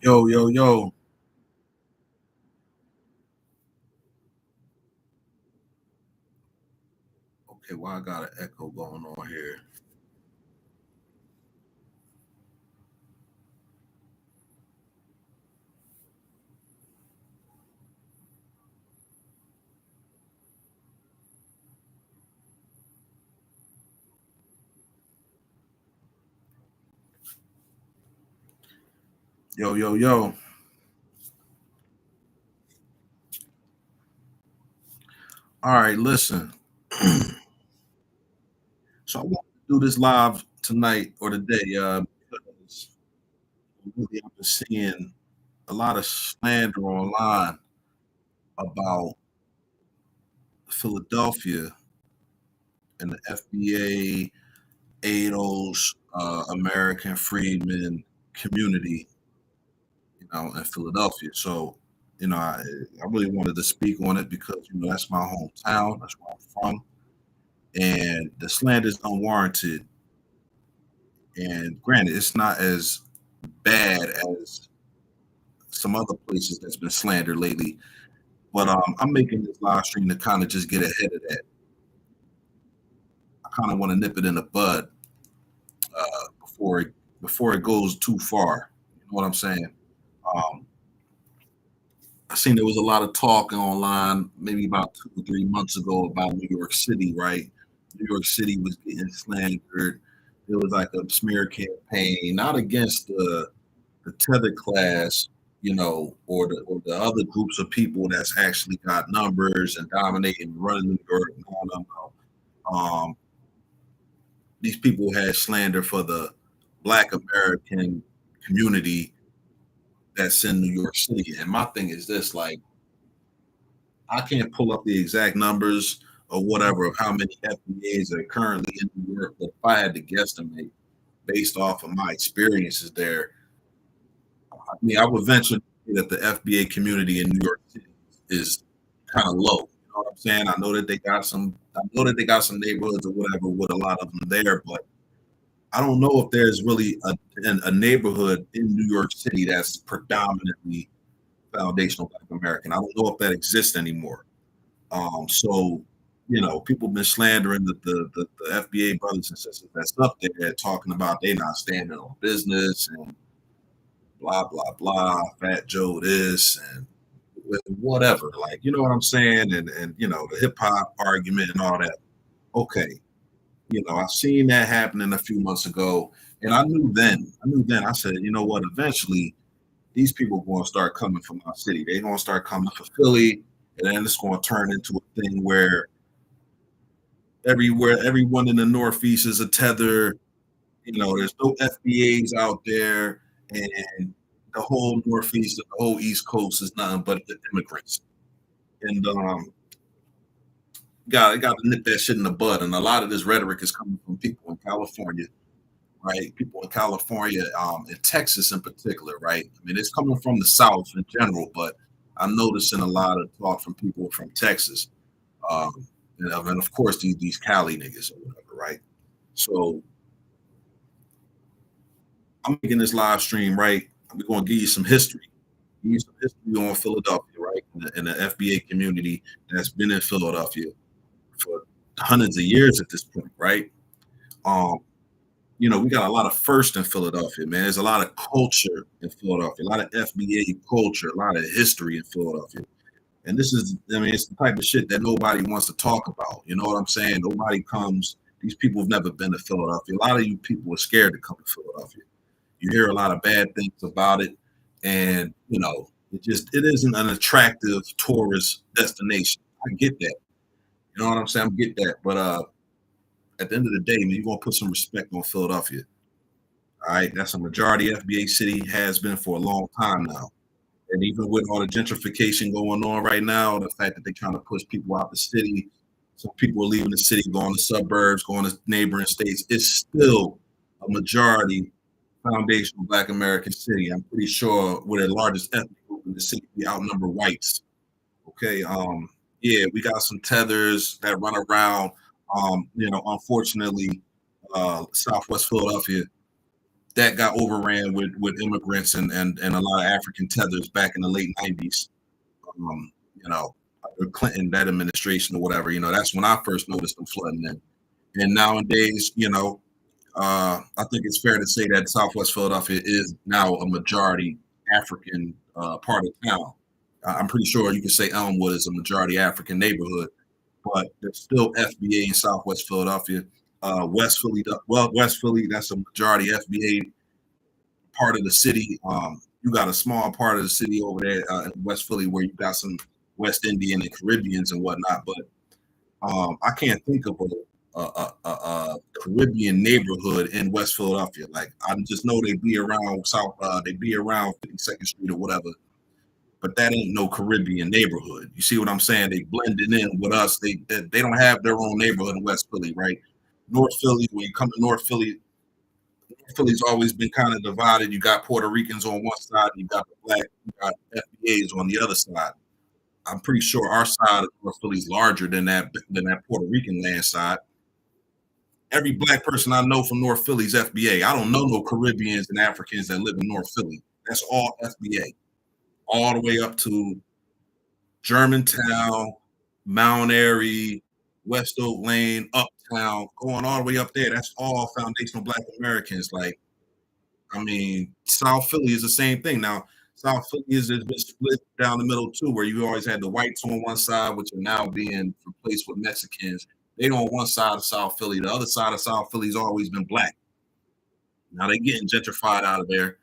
Yo, yo, yo. Okay, well, I got an echo going on here. Yo, yo, yo. All right, listen. So I want to do this live tonight or today because really I've been seeing a lot of slander online about Philadelphia and the FBA, ADOS, American Freedmen community, in Philadelphia. So, I really wanted to speak on it because, that's my hometown. That's where I'm from. And the slander is unwarranted. And granted, it's not as bad as some other places that's been slandered lately. But I'm making this live stream to kind of just get ahead of that. I kind of want to nip it in the bud before it goes too far. You know what I'm saying? Um, I seen there was a lot of talk online maybe about 2 or 3 months ago about New York City, right? New York City was getting slandered. It was like a smear campaign, not against the tether class, or the other groups of people that's actually got numbers and dominating and running New York. No, no, no. These people had slander for the Black American community that's in New York City. And my thing is this: like, I can't pull up the exact numbers or whatever of how many FBAs are currently in New York, but if I had to guesstimate based off of my experiences there, I mean, I would venture that the FBA community in New York City is kind of low. You know what I'm saying? I know that they got some. I know that they got some neighborhoods or whatever with a lot of them there, but I don't know if there's really a neighborhood in New York City that's predominantly foundational Black American. I don't know if that exists anymore. So, people been slandering the FBA brothers and sisters that's up there talking about they not standing on business and blah blah blah, Fat Joe this and whatever. Like, you know what I'm saying? And the hip hop argument and all that. Okay, I seen that happening a few months ago, and I said, you know what? Eventually, these people are going to start coming from my city. They're going to start coming for Philly, and then it's going to turn into a thing where everyone in the Northeast is a tether. There's no FBAs out there, and the whole Northeast and the whole East Coast is nothing but the immigrants. And got to nip that shit in the bud. And a lot of this rhetoric is coming from people in California, right? People in California, in Texas in particular, right? I mean, it's coming from the South in general, but I'm noticing a lot of talk from people from Texas, and of course these Cali niggas or whatever, right? So I'm making this live stream, right? We're going to give you some history. Give you some history on Philadelphia, right? And the FBA community that's been in Philadelphia for hundreds of years at this point, right? Um, we got a lot of first in Philadelphia, man. There's a lot of culture in Philadelphia, a lot of FBA culture, a lot of history in Philadelphia. And this is, I mean, it's the type of shit that nobody wants to talk about. You know what I'm saying? Nobody comes, these people have never been to Philadelphia. A lot of you people are scared to come to Philadelphia. You hear a lot of bad things about it. And, it isn't an attractive tourist destination. I get that. You know what I'm saying? I get that. But at the end of the day, man, you're gonna put some respect on Philadelphia. All right. That's a majority FBA city, has been for a long time now. And even with all the gentrification going on right now, the fact that they're trying to push people out the city, some people are leaving the city, going to suburbs, going to neighboring states, it's still a majority foundational Black American city. I'm pretty sure we're the largest ethnic group in the city. We outnumber whites. Okay. Yeah, we got some tethers that run around. Unfortunately, Southwest Philadelphia, that got overran with immigrants and a lot of African tethers back in the late '90s. You know, under Clinton, that administration or whatever. That's when I first noticed them flooding in. And nowadays, I think it's fair to say that Southwest Philadelphia is now a majority African part of town. I'm pretty sure you could say Elmwood is a majority African neighborhood, but there's still FBA in Southwest Philadelphia. West Philly, well, West Philly, that's a majority FBA part of the city. You got a small part of the city over there in West Philly where you got some West Indian and Caribbeans and whatnot, but I can't think of a Caribbean neighborhood in West Philadelphia. Like I just know they be around they be around 52nd Street or whatever, but that ain't no Caribbean neighborhood. You see what I'm saying? They blended in with us. They don't have their own neighborhood in West Philly, right? North Philly, when you come to North Philly's always been kind of divided. You got Puerto Ricans on one side, you got the black, you got FBAs on the other side. I'm pretty sure our side of North Philly is larger than that Puerto Rican land side. Every black person I know from North Philly is FBA. I don't know no Caribbeans and Africans that live in North Philly. That's all FBA, all the way up to Germantown, Mount Airy, West Oak Lane, Uptown, going all the way up there. That's all foundational Black Americans. Like, I mean, South Philly is the same thing. Now, South Philly has been split down the middle too, where you always had the whites on one side, which are now being replaced with Mexicans. They on one side of South Philly. The other side of South Philly's always been black. Now they're getting gentrified out of there,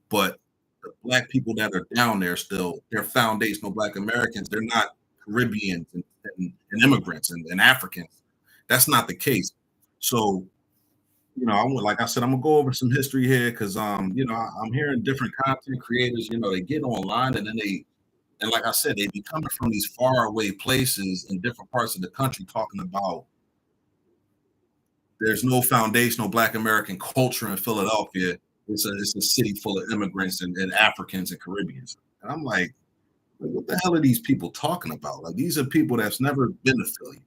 but the black people that are down there still, they're foundational Black Americans. They're not Caribbeans and immigrants and Africans. That's not the case. So, like I said, I'm gonna go over some history here because I'm hearing different content creators. They get online and then and like I said, they be coming from these far away places in different parts of the country talking about there's no foundational Black American culture in Philadelphia. It's a city full of immigrants and Africans and Caribbeans. And I'm like, what the hell are these people talking about? Like, these are people that's never been to Philly.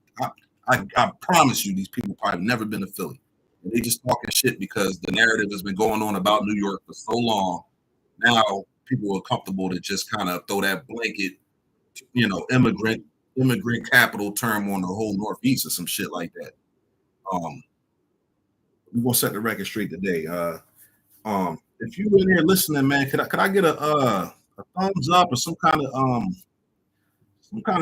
I promise you, these people probably never been to Philly. And they just talking shit because the narrative has been going on about New York for so long. Now people are comfortable to just kind of throw that blanket, immigrant capital term on the whole Northeast or some shit like that. Um, we're gonna set the record straight today. If you in here listening, man, could I get a thumbs up or some kind of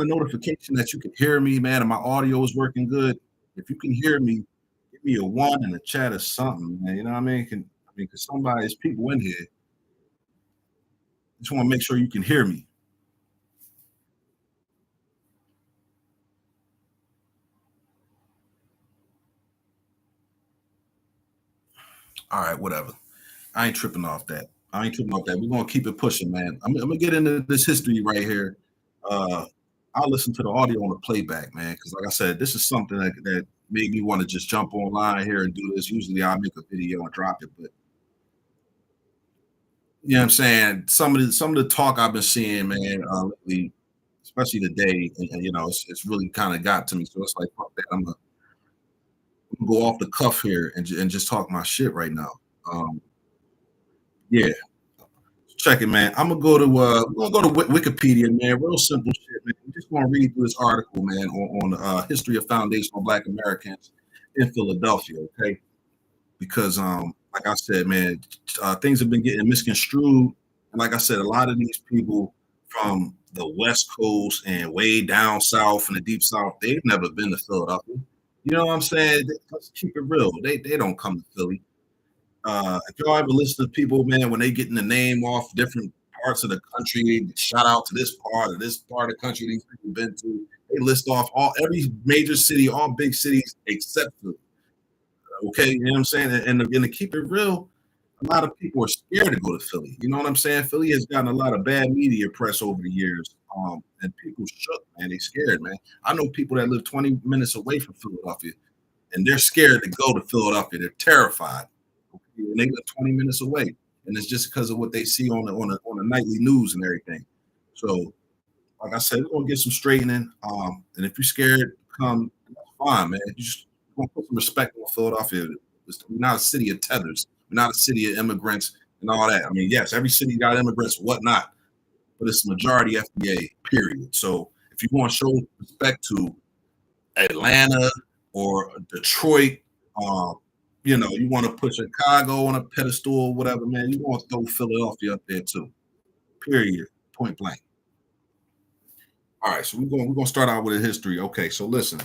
notification that you can hear me, man, and my audio is working good? If you can hear me, give me a one in the chat or something, man. You know what I mean? Because somebody's people in here. Just want to make sure you can hear me. All right, whatever. I ain't tripping off that. I ain't tripping off that. We're gonna keep it pushing, man. I'm gonna get into this history right here. Uh, I'll listen to the audio on the playback, man, because like I said, this is something that made me want to just jump online here and do this. Usually I'll make a video and drop it, but you know what I'm saying? Some of the talk I've been seeing, man, lately, especially today, and it's really kind of got to me. So it's like, fuck that. I'm gonna go off the cuff here and just talk my shit right now. Yeah, check it, man. I'm gonna go to Wikipedia, man. Real simple shit, man. I'm just gonna read through this article, man, on the history of foundational Black Americans in Philadelphia. Okay, because like I said, man, things have been getting misconstrued, and like I said, a lot of these people from the West Coast and way down south in the deep south, they've never been to Philadelphia. You know what I'm saying? Let's keep it real. They don't come to Philly. If y'all ever listen to people, man, when they getting the name off different parts of the country, shout out to this part of the country these people been to. They list off every major city, all big cities except Philly. Okay, you know what I'm saying? And to keep it real, a lot of people are scared to go to Philly. You know what I'm saying? Philly has gotten a lot of bad media press over the years. And people shook, man. They scared, man. I know people that live 20 minutes away from Philadelphia, and they're scared to go to Philadelphia. They're terrified. Okay? And they live 20 minutes away, and it's just because of what they see on the nightly news and everything. So, like I said, we're gonna get some straightening. And if you're scared, come. That's fine, man. You just gonna put some respect on Philadelphia. It's not a city of tethers. We're not a city of immigrants and all that. I mean, yes, every city got immigrants, whatnot, but it's majority FBA, period. So if you want to show respect to Atlanta or Detroit, um, you want to put Chicago on a pedestal or whatever, man, you want to throw Philadelphia up there too. Period. Point blank. All right, so we're gonna start out with a history. Okay, so listen,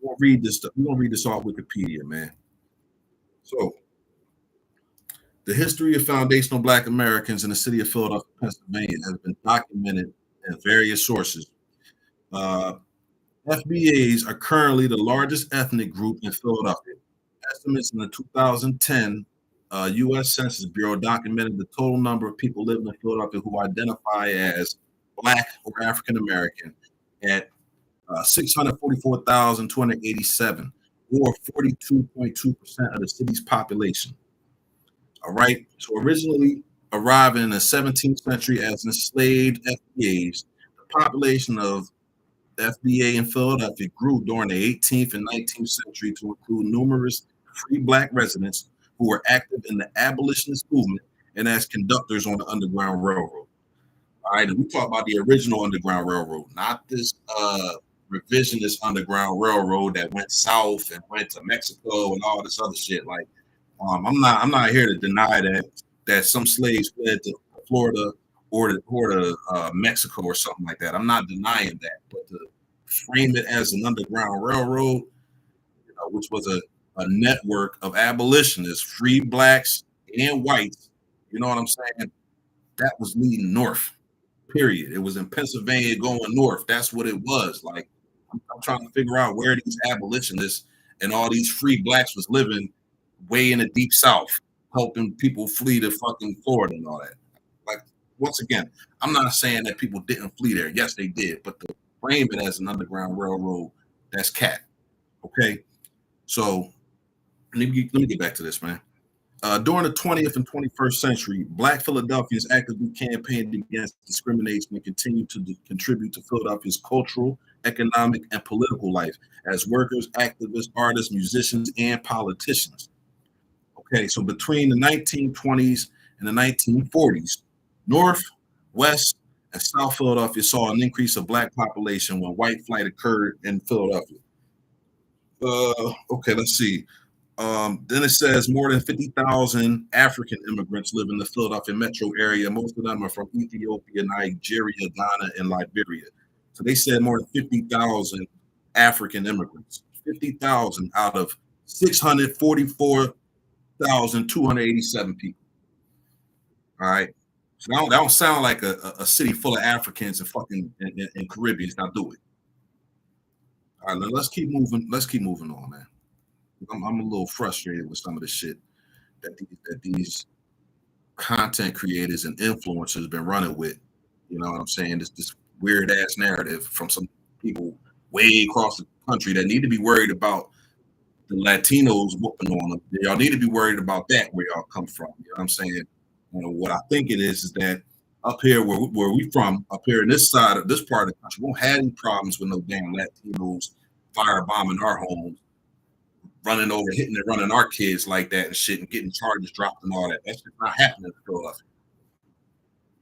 we're gonna read this off Wikipedia, man. So the history of foundational Black Americans in the city of Philadelphia, Pennsylvania, has been documented in various sources. Uh, FBAs are currently the largest ethnic group in Philadelphia. Estimates in the 2010 U.S. Census Bureau documented the total number of people living in Philadelphia who identify as Black or African American at 644,287, or 42.2% of the city's population. All right. So originally arriving in the 17th century as enslaved FBAs, the population of FBA in Philadelphia grew during the 18th and 19th century to include numerous free Black residents who were active in the abolitionist movement and as conductors on the Underground Railroad. All right, and we talk about the original Underground Railroad, not this revisionist Underground Railroad that went south and went to Mexico and all this other shit. Like, I'm not here to deny that some slaves fled to Florida or to Mexico or something like that. I'm not denying that, but to frame it as an Underground Railroad, which was a network of abolitionists, free Blacks and whites, you know what I'm saying? That was leading north. Period. It was in Pennsylvania going north. That's what it was. Like, I'm trying to figure out where these abolitionists and all these free Blacks was living way in the deep south, helping people flee to fucking Florida and all that. Like, once again, I'm not saying that people didn't flee there. Yes, they did, but to frame it as an Underground Railroad, that's cat. Okay, so let me get back to this, man. During the 20th and 21st century, Black Philadelphians actively campaigned against discrimination and continued to contribute to Philadelphia's cultural, economic, and political life as workers, activists, artists, musicians, and politicians. Okay, so between the 1920s and the 1940s, North, West, and South Philadelphia saw an increase of Black population when white flight occurred in Philadelphia. Okay, let's see. Then it says more than 50,000 African immigrants live in the Philadelphia metro area. Most of them are from Ethiopia, Nigeria, Ghana, and Liberia. So they said more than 50,000 African immigrants. 50,000 out of 644,287 people. All right. So that don't sound like a city full of Africans and fucking and Caribbeans. Now do it. All right, let's keep moving. Let's keep moving on, man. I'm a little frustrated with some of the shit that these content creators and influencers been running with. You know what I'm saying? This weird ass narrative from some people way across the country that need to be worried about the Latinos whooping on them. Y'all need to be worried about that where y'all come from. You know what I'm saying? What I think it is that up here where we from, up here in this side of this part of the country, we won't have any problems with no damn Latinos firebombing our homes, running over, hitting and running our kids like that and shit, and getting charges dropped and all that. That's just not happening in Philadelphia.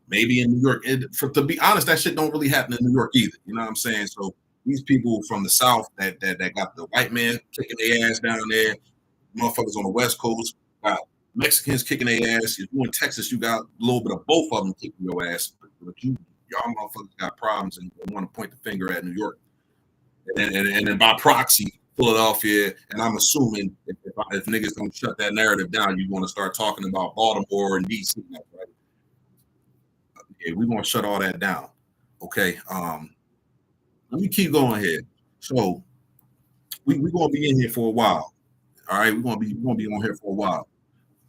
Maybe in New York, to be honest, that shit don't really happen in New York either. You know what I'm saying? So these people from the South that got the white man kicking their ass down there, motherfuckers on the West Coast got Mexicans kicking their ass. If you're in Texas, you got a little bit of both of them kicking your ass. But y'all motherfuckers got problems and want to point the finger at New York. And then by proxy, Philadelphia, and I'm assuming if niggas don't shut that narrative down, you're going to start talking about Baltimore and DC, right? Yeah, we're going to shut all that down. Okay. Let me keep going here. So we're going to be in here for a while. All right, we're going to be on here for a while.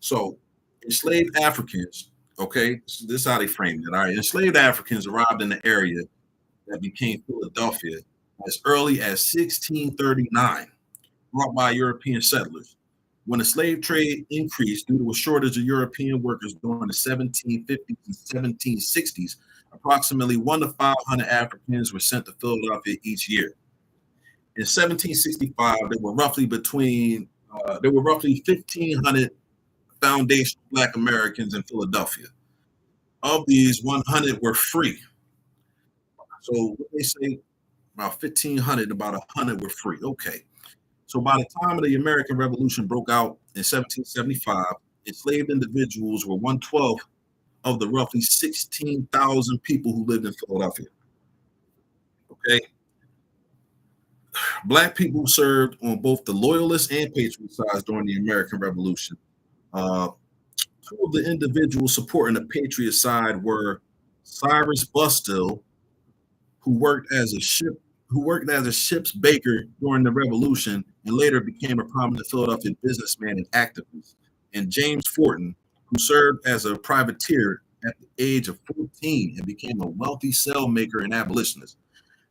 So enslaved Africans, okay, this is how they framed it. All right, enslaved Africans arrived in the area that became Philadelphia as early as 1639, brought by European settlers. When the slave trade increased due to a shortage of European workers during the 1750s and 1760s, approximately 1 to 500 Africans were sent to Philadelphia each year. In 1765, there were roughly 1,500 foundational Black Americans in Philadelphia. Of these, 100 were free. So what they say, about 1,500, about 100 were free. Okay. So by the time of the American Revolution broke out in 1775, enslaved individuals were 1/12 of the roughly 16,000 people who lived in Philadelphia. Okay. Black people served on both the Loyalist and Patriot sides during the American Revolution. Uh, Two of the individuals supporting the Patriot side were Cyrus Bustill, who worked as a ship's baker during the Revolution and later became a prominent Philadelphia businessman and activist, and James Forten, who served as a privateer at the age of 14 and became a wealthy sailmaker and abolitionist.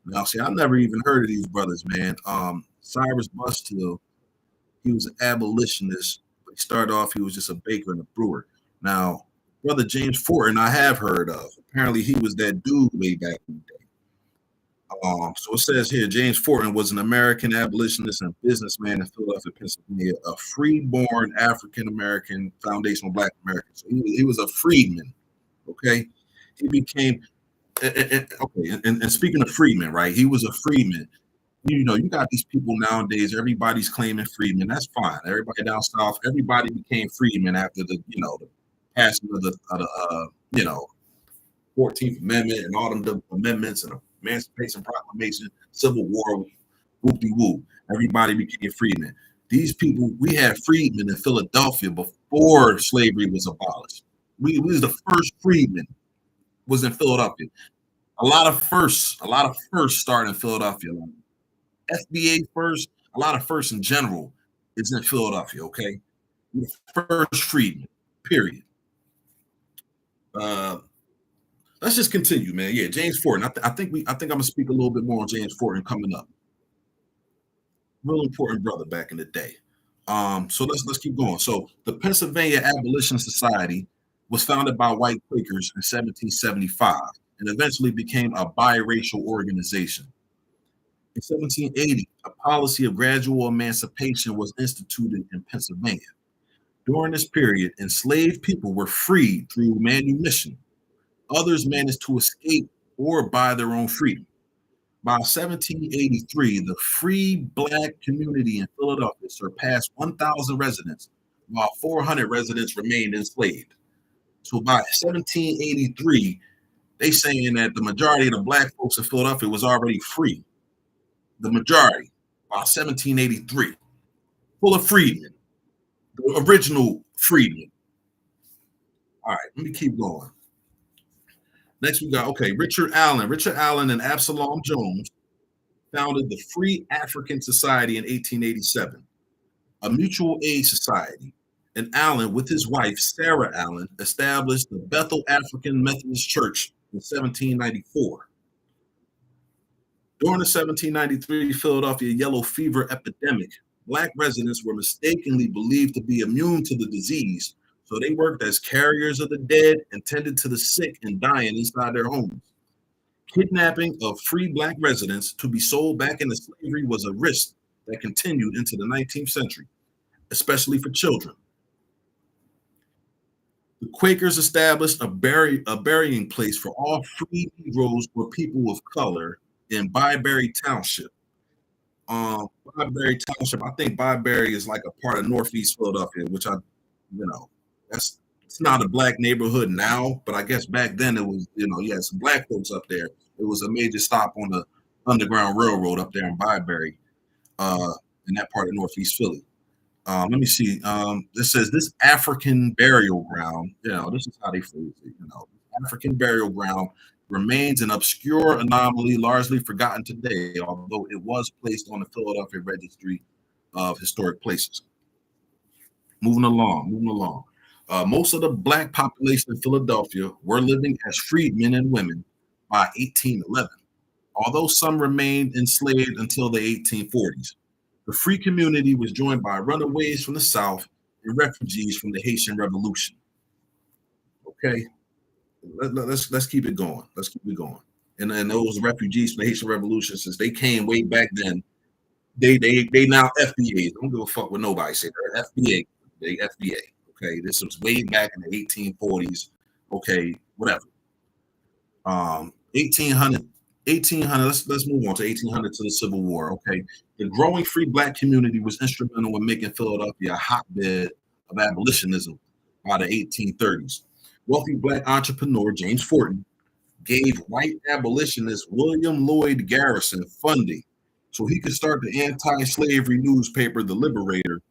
Now, see, I never even heard of these brothers, man. Cyrus Bustill, he was an abolitionist, but he started off, he was just a baker and a brewer. Now, brother James Forten, I have heard of. Apparently, he was that dude way back in the day. So it says here, James Forten was an American abolitionist and businessman in Philadelphia, Pennsylvania, a free-born African-American foundational Black American. So he was a freedman, okay? He became, okay, and speaking of freedmen, right? He was a freedman. You know, you got these people nowadays, everybody's claiming freedmen. That's fine. Everybody down south, everybody became freedmen after the passing of the 14th Amendment and all them amendments and Emancipation Proclamation, Civil War, whoop-de-whoop. Everybody became freedmen. These people, we had freedmen in Philadelphia before slavery was abolished. We was the first freedmen was in Philadelphia. A lot of firsts started in Philadelphia. Like FBA first, a lot of firsts in general is in Philadelphia, okay? The first freedmen, period. Uh, let's just continue, man. Yeah, James Forten. I think I'm gonna speak a little bit more on James Forten coming up. Real important brother back in the day. So let's keep going. So the Pennsylvania Abolition Society was founded by white Quakers in 1775 and eventually became a biracial organization. In 1780, a policy of gradual emancipation was instituted in Pennsylvania. During this period, enslaved people were freed through manumission. Others managed to escape or buy their own freedom. By 1783, the free Black community in Philadelphia surpassed 1,000 residents, while 400 residents remained enslaved. So by 1783, they saying that the majority of the Black folks in Philadelphia was already free. The majority by 1783, full of freedmen, the original freedmen. All right, let me keep going. Next, we got Richard Allen. Richard Allen and Absalom Jones founded the Free African Society in 1887, a mutual aid society. And Allen, with his wife, Sarah Allen, established the Bethel African Methodist Church in 1794. During the 1793 Philadelphia yellow fever epidemic, Black residents were mistakenly believed to be immune to the disease, so they worked as carriers of the dead and tended to the sick and dying inside their homes. Kidnapping of free Black residents to be sold back into slavery was a risk that continued into the 19th century, especially for children. The Quakers established a burying place for all free Negroes or people of color in Byberry Township. Byberry Township, I think Byberry is like a part of Northeast Philadelphia, which that's it's not a Black neighborhood now, but I guess back then it was, you had some Black folks up there. It was a major stop on the Underground Railroad up there in Byberry, in that part of Northeast Philly. Let me see. This says this African burial ground. This is how they phrase it. African burial ground remains an obscure anomaly, largely forgotten today, although it was placed on the Philadelphia Registry of Historic Places. Moving along. Most of the Black population in Philadelphia were living as freedmen and women by 1811, although some remained enslaved until the 1840s. The free community was joined by runaways from the South and refugees from the Haitian Revolution. Okay, let's keep it going. Let's keep it going. And those refugees from the Haitian Revolution, since they came way back then, they now FBAs. Don't give a fuck what nobody say. They're FBA. They FBA. Okay, this was way back in the 1840s. Okay, whatever. 1800, 1800. Let's move on to 1800 to the Civil War. Okay, the growing free black community was instrumental in making Philadelphia a hotbed of abolitionism by the 1830s. Wealthy black entrepreneur James Forten gave white abolitionist William Lloyd Garrison funding so he could start the anti-slavery newspaper, The Liberator,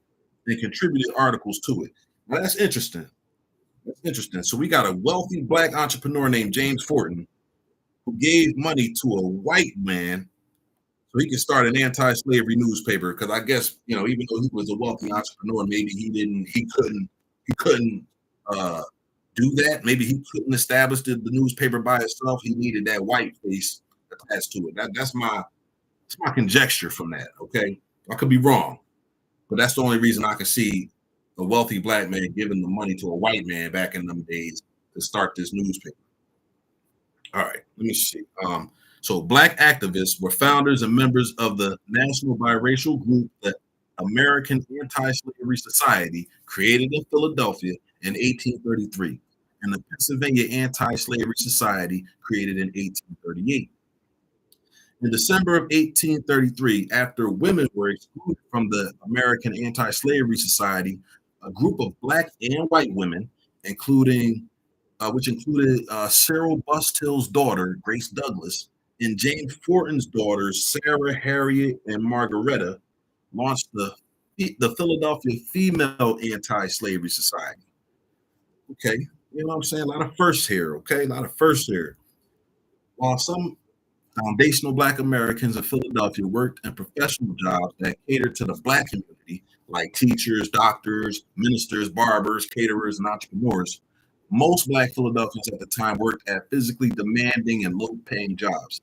and contributed articles to it. Now that's interesting. That's interesting. So we got a wealthy black entrepreneur named James Forten who gave money to a white man so he could start an anti-slavery newspaper. Because I guess even though he was a wealthy entrepreneur, maybe he couldn't uh, do that. Maybe he couldn't establish the newspaper by itself. He needed that white face attached to it. That's my conjecture from that. Okay, I could be wrong, but that's the only reason I can see a wealthy black man giving the money to a white man back in them days to start this newspaper. All right, let me see. So black activists were founders and members of the national biracial group, the American Anti-Slavery Society, created in Philadelphia in 1833, and the Pennsylvania Anti-Slavery Society, created in 1838. In December of 1833, after women were excluded from the American Anti-Slavery Society, a group of black and white women, which included Cyril Bustill's daughter, Grace Douglas, and James Forten's daughters, Sarah, Harriet, and Margaretta, launched the Philadelphia Female Anti-Slavery Society. Okay, you know what I'm saying? A lot of firsts here, okay? A lot of firsts here. While some foundational black Americans in Philadelphia worked in professional jobs that catered to the black community, like teachers, doctors, ministers, barbers, caterers, and entrepreneurs. Most black Philadelphians at the time worked at physically demanding and low-paying jobs.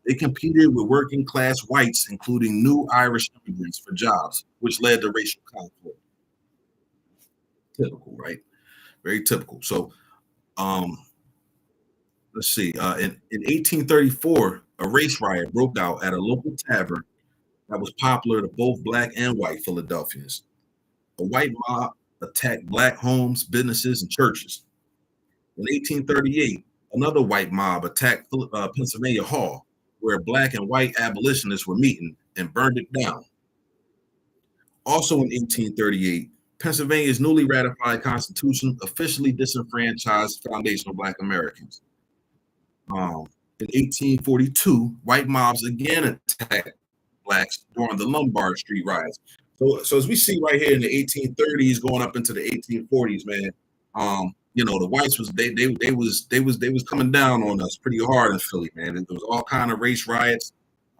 They competed with working class whites, including new Irish immigrants, for jobs, which led to racial conflict. Typical, right? Very typical. So, um, let's see. In 1834, a race riot broke out at a local tavern that was popular to both black and white Philadelphians. A white mob attacked black homes, businesses, and churches. In 1838, another white mob attacked Pennsylvania Hall, where black and white abolitionists were meeting, and burned it down. Also in 1838, Pennsylvania's newly ratified constitution officially disenfranchised foundational black Americans. In 1842, white mobs again attacked blacks during the Lombard Street riots. So as we see right here in the 1830s going up into the 1840s, man, the whites was coming down on us pretty hard in Philly, man. There was all kind of race riots.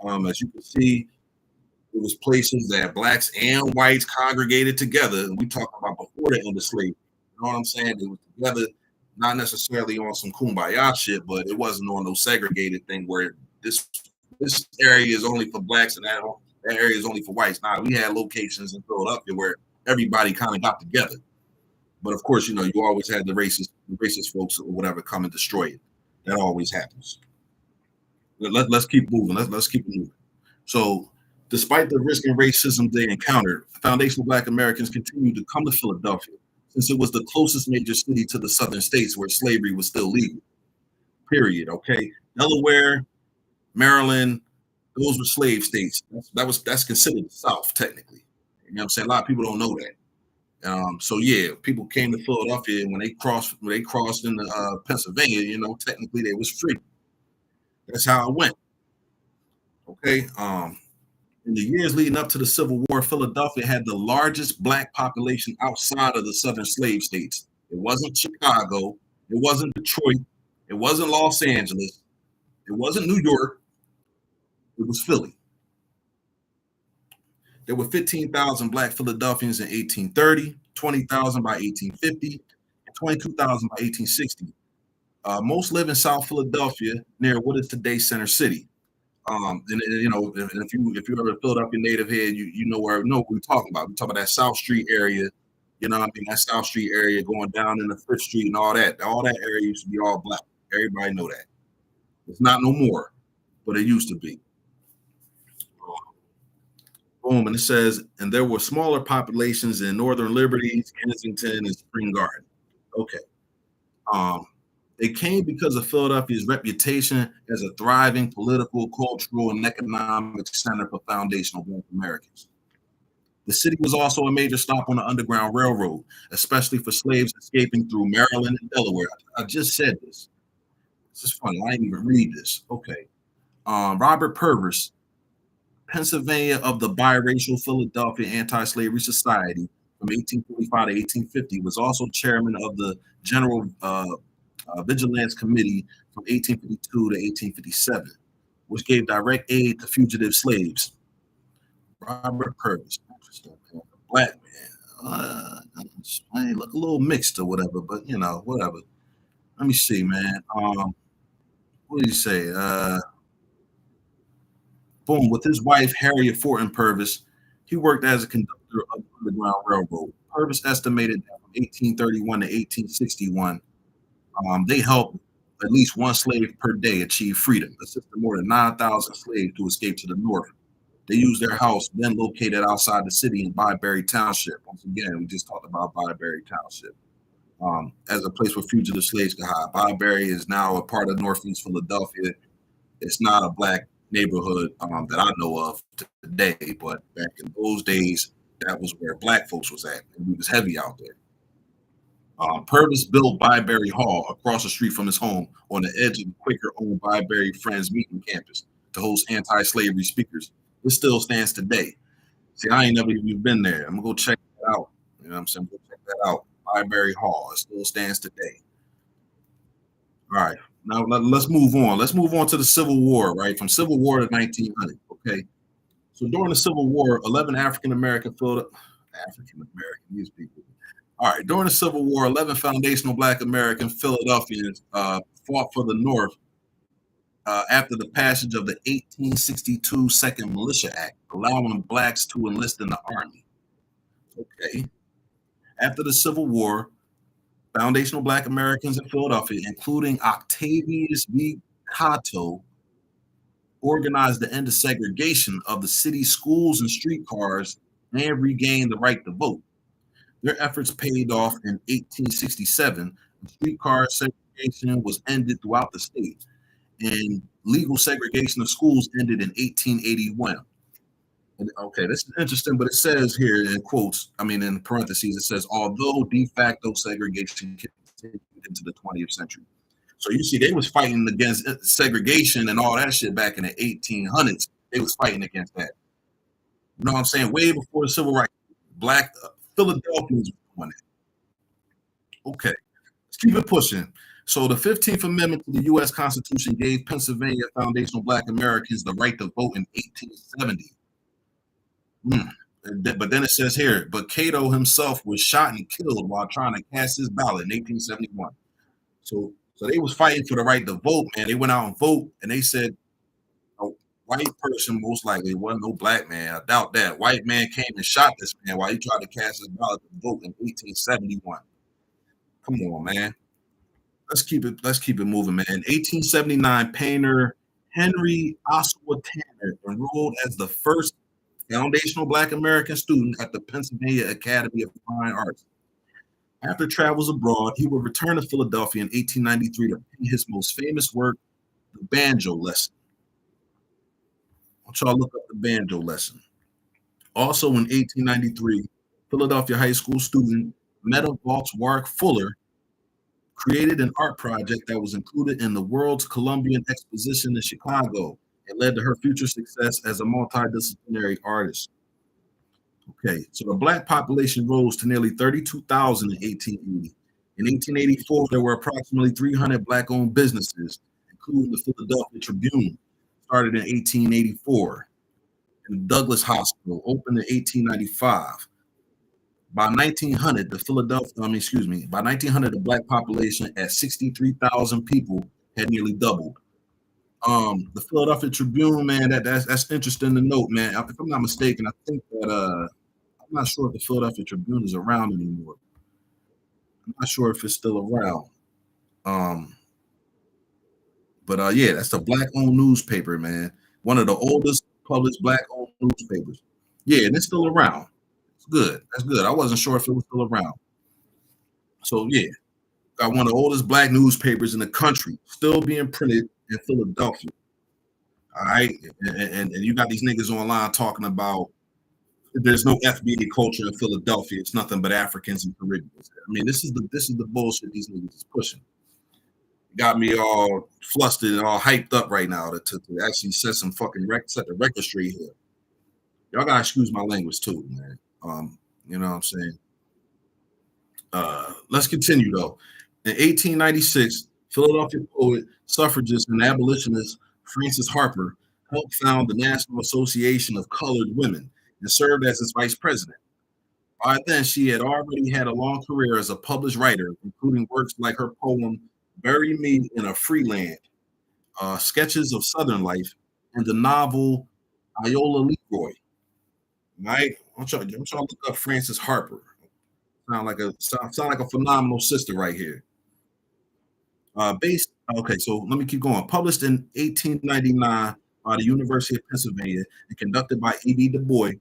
As you can see, it was places that blacks and whites congregated together. And we talked about before the end of slavery. You know what I'm saying? They were together, not necessarily on some kumbaya shit, but it wasn't on no segregated thing where this area is only for blacks and that area is only for whites. Nah, we had locations in Philadelphia where everybody kind of got together. But of course, you always had the racist folks or whatever come and destroy it. That always happens. Let's keep moving. Let's keep moving. So, despite the risk and racism they encountered, foundational black Americans continued to come to Philadelphia since it was the closest major city to the southern states where slavery was still legal. Period. Okay. Delaware, Maryland, those were slave states. That's considered the South, technically. You know what I'm saying? A lot of people don't know that. So yeah, people came to Philadelphia, and when they crossed into Pennsylvania, technically they was free. That's how it went. Okay. In the years leading up to the Civil War, Philadelphia had the largest black population outside of the southern slave states. It wasn't Chicago. It wasn't Detroit. It wasn't Los Angeles. It wasn't New York. It was Philly. There were 15,000 black Philadelphians in 1830, 20,000 by 1850, and 22,000 by 1860. Most live in South Philadelphia near what is today Center City. And if you're a Philadelphia native head, you know what we're talking about. We talk about that South Street area. You know what I mean? That South Street area going down into Fifth Street and all that. All that area used to be all black. Everybody know that. It's not no more, but it used to be. Boom, and it says, and there were smaller populations in Northern Liberties, Kensington, and Spring Garden. Okay. Um, they came because of Philadelphia's reputation as a thriving political, cultural, and economic center for foundational Black Americans. The city was also a major stop on the Underground Railroad, especially for slaves escaping through Maryland and Delaware. I just said this. This is funny. I didn't even read this. Okay. Robert Purvis, Pennsylvania of the biracial Philadelphia Anti-Slavery Society from 1845 to 1850, was also chairman of the General Vigilance Committee from 1852 to 1857, which gave direct aid to fugitive slaves. Robert Purvis, interesting, man. Black man. I look a little mixed or whatever, but whatever. Let me see, man. What do you say? Boom, with his wife Harriet Fortin Purvis, he worked as a conductor of the Underground Railroad. Purvis estimated that from 1831 to 1861, they helped at least one slave per day achieve freedom, assisted more than 9,000 slaves to escape to the north. They used their house, then located outside the city in Byberry Township. Once again, we just talked about Byberry Township as a place where fugitive slaves could hide. Byberry is now a part of Northeast Philadelphia. It's not a Black neighborhood that I know of today, but back in those days, that was where Black folks was at, and we was heavy out there. Purvis built Byberry Hall across the street from his home on the edge of the Quaker-owned Byberry Friends Meeting campus to host anti-slavery speakers. This still stands today. See, I ain't never even been there. I'm gonna go check that out. You know what I'm saying? Go check that out. Byberry Hall. It still stands today. All right. Now let's move on. Let's move on to the Civil War, right? From Civil War to 1900. Okay. So during the Civil War, 11 African American these people. All right. During the Civil War, 11 foundational Black American Philadelphians fought for the North after the passage of the 1862 Second Militia Act, allowing Blacks to enlist in the Army. Okay. After the Civil War, foundational Black Americans in Philadelphia, including Octavius B. Cato, organized the end of segregation of the city's schools and streetcars and regained the right to vote. Their efforts paid off in 1867. Streetcar segregation was ended throughout the state, and legal segregation of schools ended in 1881. And, okay, this is interesting, but it says here in quotes, I mean, in parentheses, it says, although de facto segregation continued into the 20th century. So you see, they was fighting against segregation and all that shit back in the 1800s. They was fighting against that. You know what I'm saying? Way before the civil rights, Black Philadelphians were doing it. Okay, let's keep it pushing. So the 15th Amendment to the U.S. Constitution gave Pennsylvania foundational Black Americans the right to vote in 1870. But then it says here, but Cato himself was shot and killed while trying to cast his ballot in 1871. So they was fighting for the right to vote, man. They went out and vote, and they said a white person, most likely, it wasn't no Black man. I doubt that. White man came and shot this man while he tried to cast his ballot to vote in 1871. Come on, man. Let's keep it moving, man. In 1879, painter Henry Ossawa Tanner enrolled as the first foundational Black American student at the Pennsylvania Academy of Fine Arts. After travels abroad, he would return to Philadelphia in 1893 to paint his most famous work, The Banjo Lesson. I want y'all look up The Banjo Lesson. Also in 1893, Philadelphia high school student Meta Waltz Warwick Fuller created an art project that was included in the World's Columbian Exposition in Chicago. It led to her future success as a multidisciplinary artist. Okay, so the Black population rose to nearly 32,000 in 1880. In 1884, there were approximately 300 Black-owned businesses, including the Philadelphia Tribune, started in 1884, and Douglas Hospital opened in 1895. By 1900, by 1900, the Black population at 63,000 people had nearly doubled. The Philadelphia Tribune, man, that's interesting to note, man. If I'm not mistaken, I think that I'm not sure if the Philadelphia Tribune is around anymore. I'm not sure if it's still around. Um, but yeah, that's a Black-owned newspaper, man. One of the oldest published Black-owned newspapers. Yeah, and it's still around. It's good. That's good. I wasn't sure if it was still around. So yeah, got one of the oldest black newspapers in the country, still being printed in Philadelphia. All right, and you got these niggas online talking about there's no FBA culture in Philadelphia. It's nothing but Africans and Caribbeans. I mean, this is the bullshit these niggas is pushing. Got me all flustered and all hyped up right now to actually set some fucking set the record straight here. Y'all gotta excuse my language too, man. You know what I'm saying? Let's continue though. In 1896, Philadelphia poet, suffragist, and abolitionist Frances Harper helped found the National Association of Colored Women and served as its vice president. By then, she had already had a long career as a published writer, including works like her poem "Bury Me in a Free Land," sketches of Southern life, and the novel Iola Leroy. Right? I'm trying to look up Frances Harper. Sound like a phenomenal sister right here. Based okay, so let me keep going. Published in 1899 by the University of Pennsylvania and conducted by E.B. Du Bois,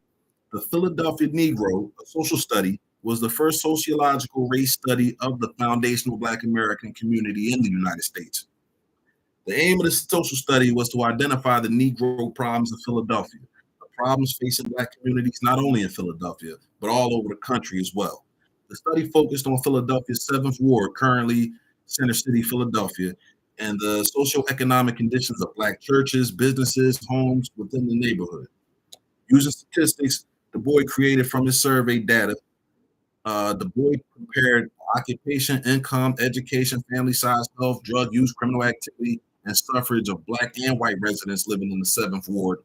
the Philadelphia Negro, a social study, was the first sociological race study of the foundational Black American community in the United States. The aim of the social study was to identify the Negro problems of Philadelphia, the problems facing Black communities not only in Philadelphia, but all over the country as well. The study focused on Philadelphia's 7th Ward, currently Center City, Philadelphia, and the socioeconomic conditions of Black churches, businesses, homes within the neighborhood. Using statistics Du Bois created from his survey data, Du Bois compared occupation, income, education, family size, health, drug use, criminal activity, and suffrage of Black and white residents living in the 7th Ward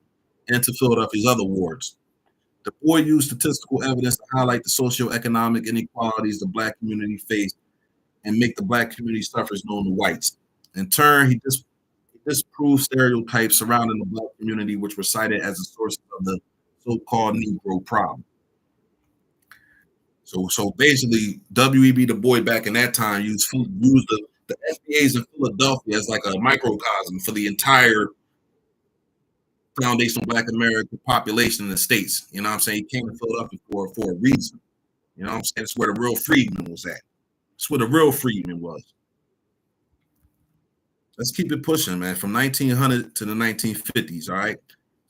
and to Philadelphia's other wards. Du Bois used statistical evidence to highlight the socioeconomic inequalities the Black community faced and make the Black community suffers known to whites. In turn, he disproved stereotypes surrounding the Black community, which were cited as the source of the so-called Negro problem. So basically, W.E.B. Du Bois back in that time used the FBAs in Philadelphia as like a microcosm for the entire foundational Black American population in the states. You know what I'm saying? He came to Philadelphia for a reason. You know what I'm saying? That's where the real freedman was at. That's where the real freedman was. Let's keep it pushing, man. From 1900 to the 1950s. All right.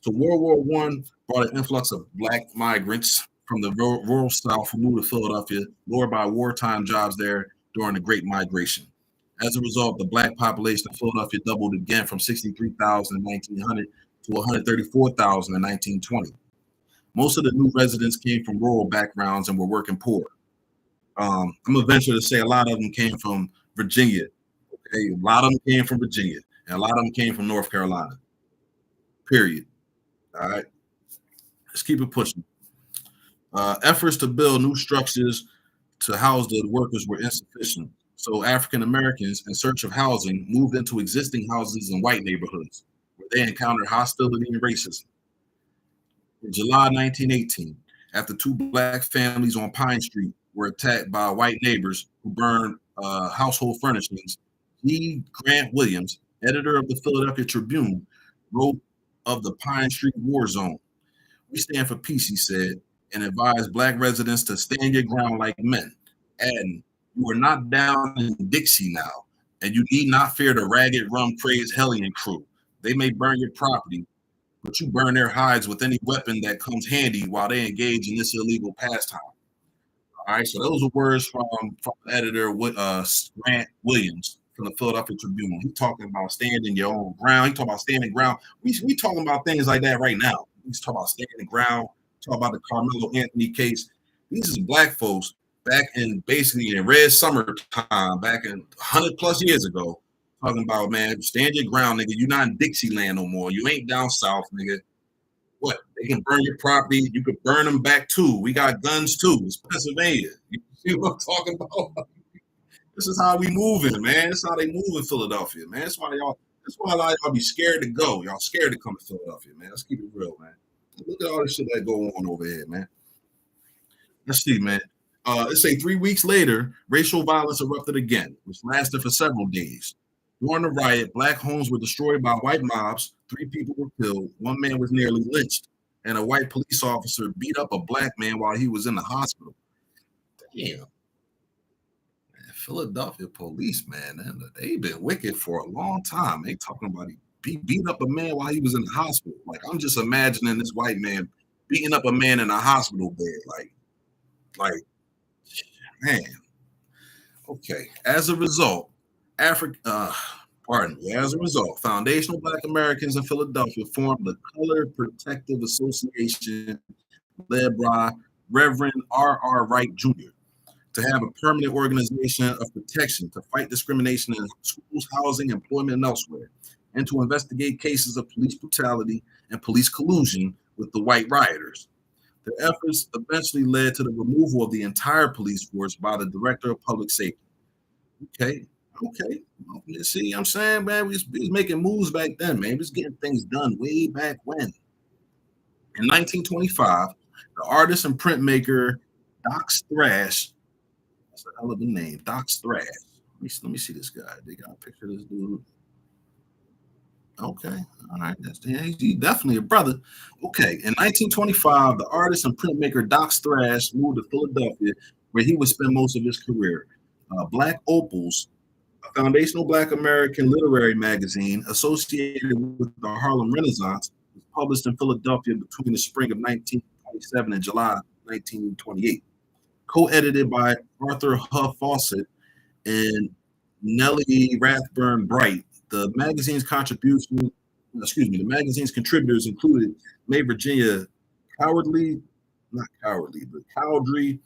So World War One brought an influx of Black migrants from the rural South who moved to Philadelphia, lured by wartime jobs there during the Great Migration. As a result, the Black population of Philadelphia doubled again from 63,000 in 1900 to 134,000 in 1920. Most of the new residents came from rural backgrounds and were working poor. I'm gonna venture to say a lot of them came from Virginia. Okay, a lot of them came from Virginia, and a lot of them came from North Carolina. Period. All right, let's keep it pushing. Efforts to build new structures to house the workers were insufficient. So African Americans, in search of housing, moved into existing houses in white neighborhoods, where they encountered hostility and racism. In July 1918, after two Black families on Pine Street were attacked by white neighbors who burned household furnishings, G. Grant Williams, editor of the Philadelphia Tribune, wrote of the Pine Street War Zone. "We stand for peace," he said, and advised Black residents to stand your ground like men, adding, "You are not down in Dixie now, and you need not fear the ragged, rum-crazed hellion crew. They may burn your property, but you burn their hides with any weapon that comes handy while they engage in this illegal pastime." All right, so those are words from editor Grant Williams from the Philadelphia Tribune. He's talking about standing your own ground. He's talking about standing ground. We talking about things like that right now. He's talking about standing ground. Talk about the Carmelo Anthony case. These is Black folks back in basically in red summertime, back in 100 plus years ago, talking about, man, stand your ground, nigga. You're not in Dixieland no more. You ain't down south, nigga. What? They can burn your property. You could burn them back too. We got guns too. It's Pennsylvania. You see what I'm talking about? This is how we moving, man. This is how they move in Philadelphia, man. That's why y'all. That's why a lot of y'all be scared to go. Y'all scared to come to Philadelphia, man. Let's keep it real, man. Look at all this shit that go on over here, man. Let's see, man. Let's say 3 weeks later, racial violence erupted again, which lasted for several days. During the riot, Black homes were destroyed by white mobs. 3 people were killed. One man was nearly lynched. and a white police officer beat up a black man while he was in the hospital. Damn, man, Philadelphia police, man, they've been wicked for a long time. They talking about he beat up a man while he was in the hospital. Like I'm just imagining this white man beating up a man in a hospital bed. Like man. Okay. As a result, Africa. Pardon me. As a result, foundational Black Americans in Philadelphia formed the Color Protective Association, led by Reverend R. Wright Jr., to have a permanent organization of protection to fight discrimination in schools, housing, employment, and elsewhere, and to investigate cases of police brutality and police collusion with the white rioters. Their efforts eventually led to the removal of the entire police force by the Director of Public Safety. Okay, okay. Well, you see, I'm saying, man, we was making moves back then, man. We was getting things done way back when. In 1925, the artist and printmaker Doc Thrash, that's a hell of a name, Doc Thrash. Let me see this guy. They got a picture of this dude. Okay, all right. Yeah, he's definitely a brother. Okay, in 1925, the artist and printmaker Doc Thrash moved to Philadelphia, where he would spend most of his career. Black Opals, a foundational Black American literary magazine associated with the Harlem Renaissance, was published in Philadelphia between the spring of 1927 and July 1928. Co-edited by Arthur Huff Fawcett and Nellie Rathburn Bright, the magazine's contributors included May Virginia Cowardly, not Cowardly, but Cowdrey,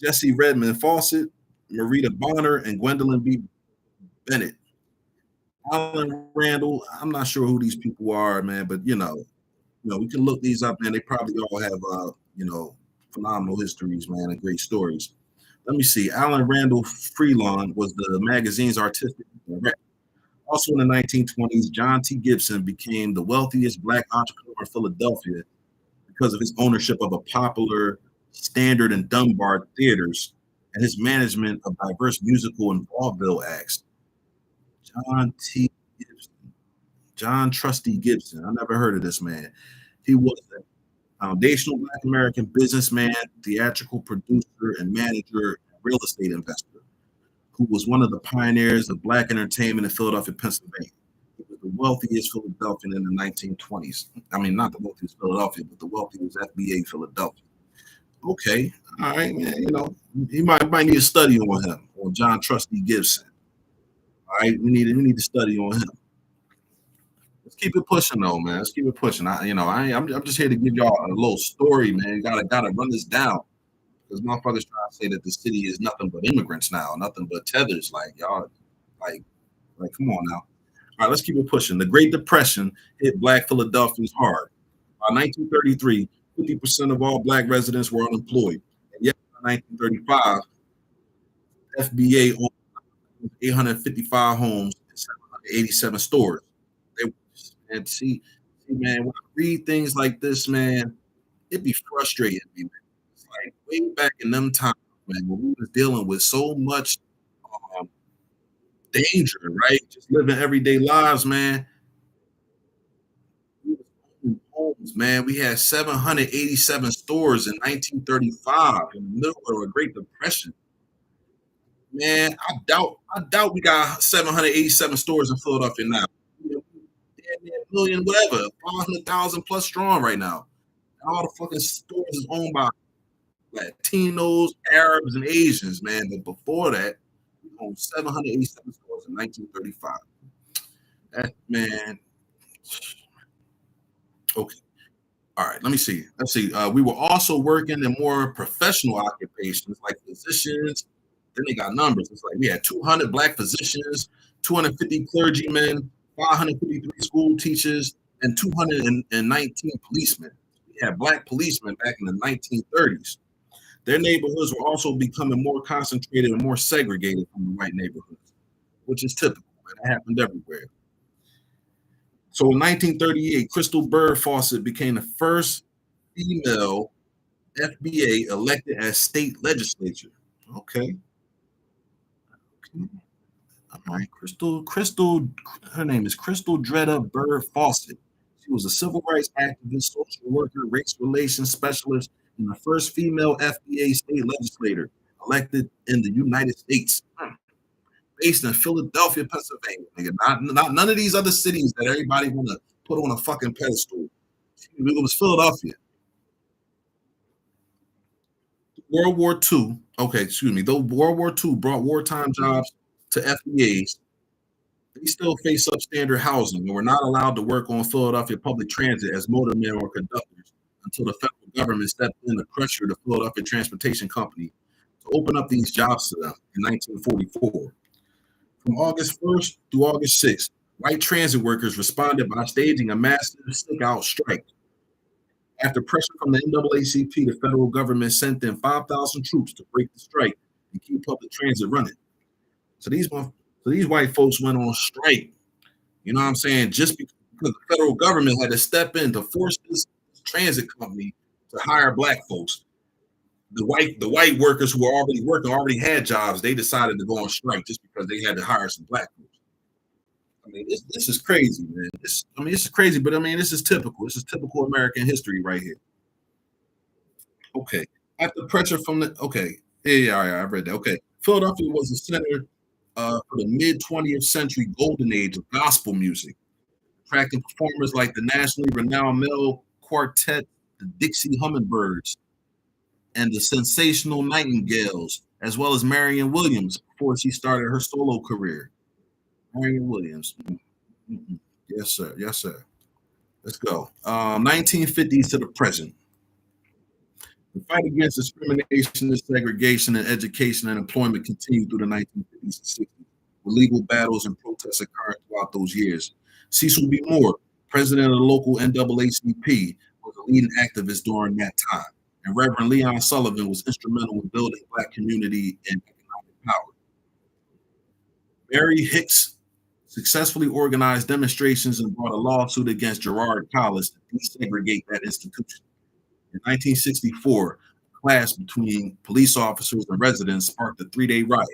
Jesse Redmond Fawcett, Marita Bonner, and Gwendolyn B. Bennett. Alan Randall, I'm not sure who these people are, man, but we can look these up, man. They probably all have phenomenal histories, man, and great stories. Let me see. Alan Randall Freelon was the magazine's artistic director. Also in the 1920s, John T. Gibson became the wealthiest Black entrepreneur in Philadelphia because of his ownership of a popular Standard and Dunbar theaters and his management of diverse musical and vaudeville acts. John T. Gibson, John Trusty Gibson. I never heard of this man. He was a foundational Black American businessman, theatrical producer, and manager, and real estate investor who was one of the pioneers of Black entertainment in Philadelphia, Pennsylvania. He was the wealthiest Philadelphian in the 1920s. I mean, not the wealthiest Philadelphia, but the wealthiest FBA Philadelphia. Okay, all right, man. You might need to study on him, on John Trusty Gibson. All right, we need to study on him. Let's keep it pushing though, man. Let's keep it pushing. I'm just here to give y'all a little story, man. You gotta run this down. Because motherfuckers trying to say that the city is nothing but immigrants now, nothing but tethers. Like y'all, come on now. All right, let's keep it pushing. The Great Depression hit Black Philadelphians hard. By 1933, 50% of all Black residents were unemployed. And yet, by 1935, FBA owned 855 homes and 787 stores. And man, when I read things like this, man, it'd be frustrating me, man. It's like way back in them times, man, when we was dealing with so much um, danger, right? Just living everyday lives, man. We was owning homes, man. We had 787 stores in 1935 in the middle of a Great Depression. Man, I doubt we got 787 stores in Philadelphia now. Damn near a million, whatever, 500,000 plus strong right now. And all the fucking stores is owned by Latinos, Arabs, and Asians, man. But before that, we owned 787 stores in 1935. That man. Okay. All right. Let me see. Let's see. We were also working in more professional occupations like physicians. Then they got numbers. It's like we had 200 Black physicians, 250 clergymen, 553 school teachers, and 219 policemen. We had Black policemen back in the 1930s. Their neighborhoods were also becoming more concentrated and more segregated from the white neighborhoods, which is typical. It happened everywhere. So in 1938, Crystal Bird Fawcett became the first female FBA elected as state legislature. Okay. All right, Crystal. Her name is Crystal Dretta Bird Fawcett. She was a civil rights activist, social worker, race relations specialist, and the first female FBA state legislator elected in the United States, based in Philadelphia, Pennsylvania. Nigga, not none of these other cities that everybody want to put on a fucking pedestal. It was Philadelphia. World War II. Okay, excuse me. Though World War II brought wartime jobs to FBAs, they still face substandard housing and were not allowed to work on Philadelphia public transit as motormen or conductors until the federal government stepped in to pressure the Philadelphia Transportation Company to open up these jobs to them in 1944. From August 1st through August 6th, white transit workers responded by staging a massive stick-out strike. After pressure from the NAACP, the federal government sent in 5,000 troops to break the strike and keep public transit running. So these white folks went on strike. You know what I'm saying? Just because the federal government had to step in to force this transit company to hire black folks. The white workers who were already working already had jobs. They decided to go on strike just because they had to hire some black folks. I mean, this is crazy, man. This is crazy, but I mean, this is typical. This is typical American history right here. Okay. After pressure from the yeah, all right, I read that. Okay. Philadelphia was the center for the mid 20th century golden age of gospel music, attracting performers like the nationally renowned male quartet, the Dixie Hummingbirds, and the sensational Nightingales, as well as Marion Williams before she started her solo career. Marion Williams. Mhm. Yes, sir. Yes, sir. Let's go. 1950s to the present. The fight against discrimination and segregation in education and employment continued through the 1950s and 60s, with legal battles and protests occurring throughout those years. Cecil B. Moore, president of the local NAACP, was a leading activist during that time, and Reverend Leon Sullivan was instrumental in building Black community and economic power. Mary Hicks successfully organized demonstrations and brought a lawsuit against Girard College to desegregate that institution. In 1964, a clash between police officers and residents sparked a 3-day riot.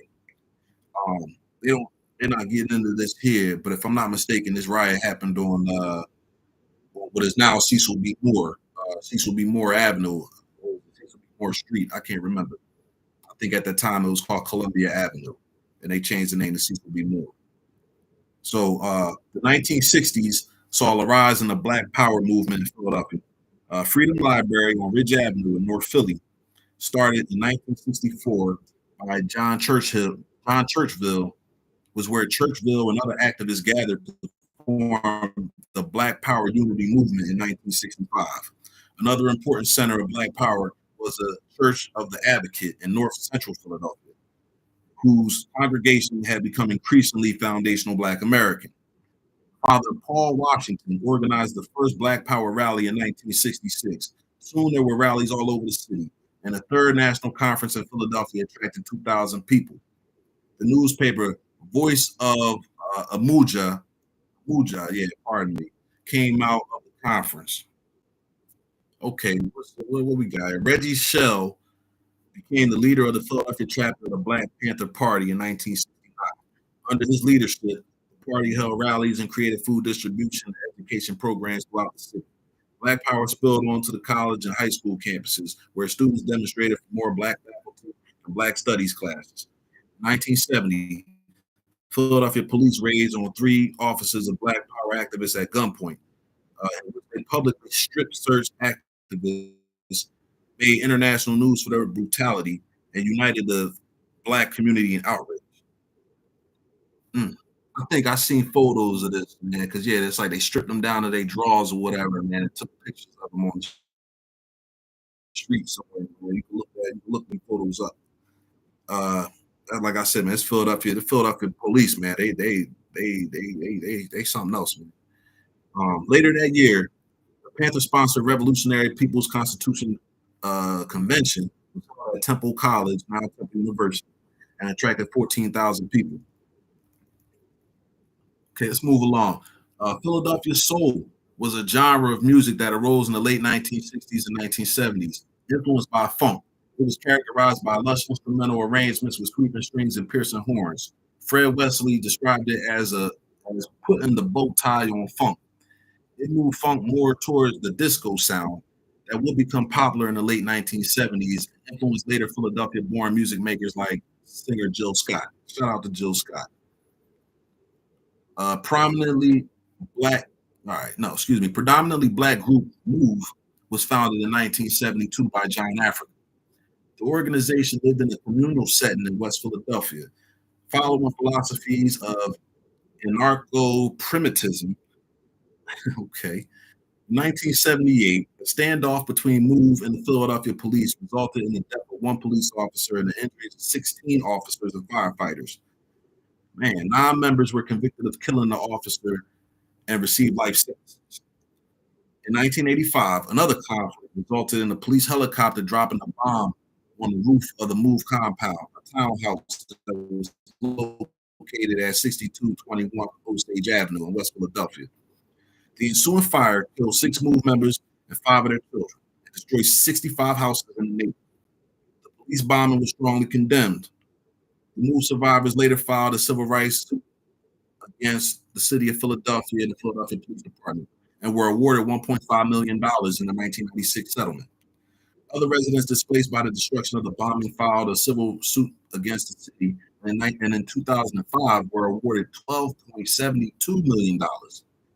Um, they don't, they're not getting into this here, but if I'm not mistaken, this riot happened on what is now Cecil B. Moore Avenue, or Cecil B. Moore Street. I can't remember. I think at that time it was called Columbia Avenue, and they changed the name to Cecil B. Moore. So the 1960s saw a rise in the Black Power movement in Philadelphia. Freedom Library on Ridge Avenue in North Philly started in 1964 by John Churchill. John Churchville was where Churchville and other activists gathered to form the Black Power Unity movement in 1965. Another important center of Black Power was the Church of the Advocate in North Central Philadelphia, whose congregation had become increasingly foundational Black American. Father Paul Washington organized the first Black Power rally in 1966. Soon there were rallies all over the city, and the third national conference in Philadelphia attracted 2,000 people. The newspaper Voice of Amuja, pardon me, came out of the conference. Okay, what we got? Reggie Shell became the leader of the Philadelphia chapter of the Black Panther Party in 1969. Under his leadership, the party held rallies and created food distribution and education programs throughout the city. Black Power spilled onto the college and high school campuses, where students demonstrated for more Black faculty and Black studies classes. In 1970, Philadelphia police raids on 3 officers of Black Power activists at gunpoint. They publicly strip searched activists, made international news for their brutality, and united the Black community in outrage. Mm. I think I seen photos of this, man, because yeah, it's like they stripped them down to their drawers or whatever, man, and took pictures of them on the street somewhere. Man. You can look them photos up. Uh, like I said, man, it's Philadelphia. The Philadelphia police, man, they something else, man. Later that year, the Panther-sponsored Revolutionary People's Constitution Convention was held at Temple College, now Temple University, and attracted 14,000 people. Okay, let's move along. Philadelphia soul was a genre of music that arose in the late 1960s and 1970s, influenced by funk. It was characterized by lush instrumental arrangements with sweeping strings and piercing horns. Fred Wesley described it as putting the bow tie on funk. It moved funk more towards the disco sound that would become popular in the late 1970s, influenced later Philadelphia-born music makers like singer Jill Scott. Shout out to Jill Scott. Prominently black, all right, no, excuse me, predominantly black group Move was founded in 1972 by John Africa. The organization lived in a communal setting in West Philadelphia, following philosophies of anarcho-primitivism. Okay. 1978, a standoff between Move and the Philadelphia police resulted in the death of one police officer and the injuries of 16 officers and firefighters. Man, 9 members were convicted of killing the officer and received life sentences. In 1985, another conflict resulted in a police helicopter dropping a bomb on the roof of the Move compound, a townhouse that was located at 6221 Osage Avenue in West Philadelphia. The ensuing fire killed 6 Move members and 5 of their children and destroyed 65 houses in the neighborhood. The police bombing was strongly condemned. The Move survivors later filed a civil rights suit against the city of Philadelphia and the Philadelphia Police Department and were awarded $1.5 million in the 1996 settlement. Other residents displaced by the destruction of the bombing filed a civil suit against the city and in 2005 were awarded $12.72 million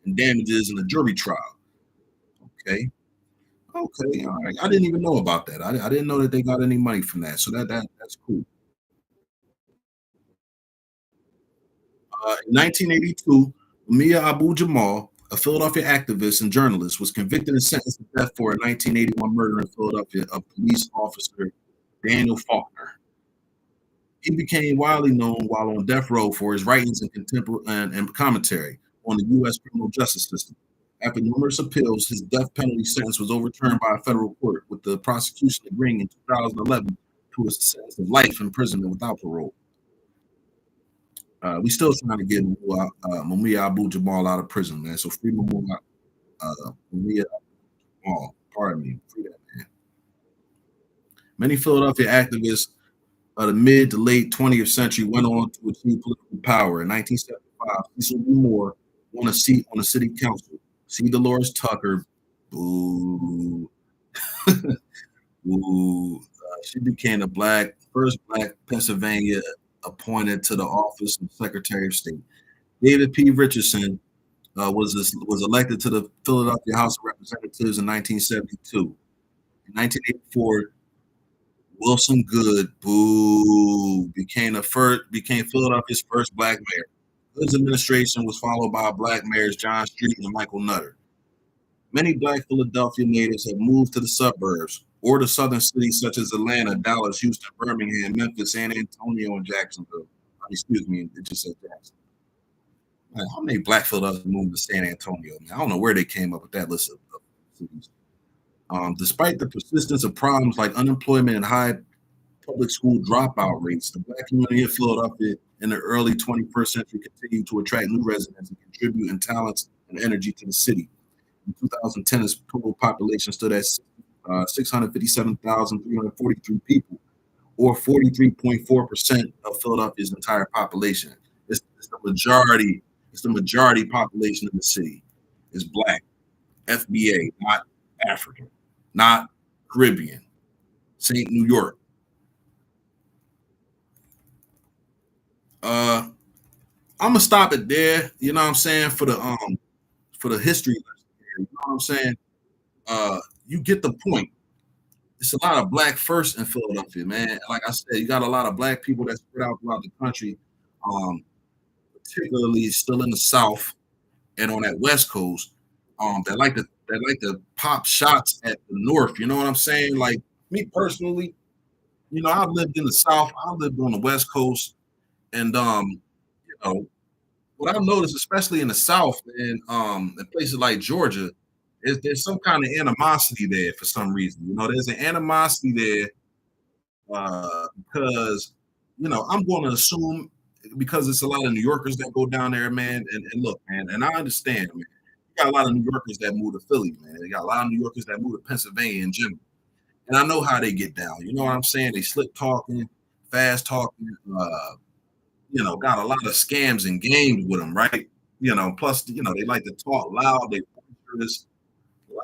in damages in a jury trial. Okay. Okay. All right. I didn't even know about that. I didn't know that they got any money from that. So that's cool. In 1982, Mia Abu Jamal, a Philadelphia activist and journalist, was convicted and sentenced to death for a 1981 murder in Philadelphia of police officer Daniel Faulkner. He became widely known while on death row for his writings and contemporary and commentary on the U.S. criminal justice system. After numerous appeals, his death penalty sentence was overturned by a federal court, with the prosecution agreeing in 2011 to a sentence of life imprisonment without parole. We still trying to get Mumia Abu Jamal out of prison, man. So free Mumia Jamal. Pardon me. Free that man. Many Philadelphia activists of the mid to late 20th century went on to achieve political power. In 1975, Cecil B. Moore won a seat on the city council. C. Dolores Tucker, boo, boo. She became the first black Pennsylvania appointed to the office of Secretary of State. David P. Richardson was elected to the Philadelphia House of Representatives in 1972. In 1984, Wilson Good, boo, became Philadelphia's first black mayor. Good's administration was followed by black mayors John Street and Michael Nutter. Many black Philadelphia natives have moved to the suburbs or to southern cities such as Atlanta, Dallas, Houston, Birmingham, Memphis, San Antonio, and Jacksonville. Excuse me, it just said Jackson. Man, how many black Philadelphians moved to San Antonio? Man, I don't know where they came up with that list of cities. Despite the persistence of problems like unemployment and high public school dropout rates, the black community of Philadelphia in the early 21st century continued to attract new residents and contribute in talents and energy to the city. In 2010, its total population stood at 657,343 people, or 43.4% of Philadelphia's entire population. It's the majority. It's the majority population of the city is black, FBA, not African, not Caribbean, St. New York. I'm gonna stop it there. You know what I'm saying for the history lesson here. You know what I'm saying? You get the point. It's a lot of black first in Philadelphia, man. Like I said, you got a lot of black people that spread out throughout the country, um, particularly still in the South and on that West Coast, that like to pop shots at the North. You know what I'm saying? Like me personally, I've lived in the South, I lived on the West Coast, and you know, what I've noticed, especially in the South and in places like Georgia, is there's some kind of animosity there for some reason. There's an animosity there because I'm going to assume because it's a lot of New Yorkers that go down there, man. And look, man, and I understand, man. You got a lot of New Yorkers that move to Philly, man. You got a lot of New Yorkers that move to Pennsylvania in general. And I know how they get down. You know what I'm saying? They slick talking, fast talking, got a lot of scams and games with them, right? Plus, they like to talk loud. They boisterous,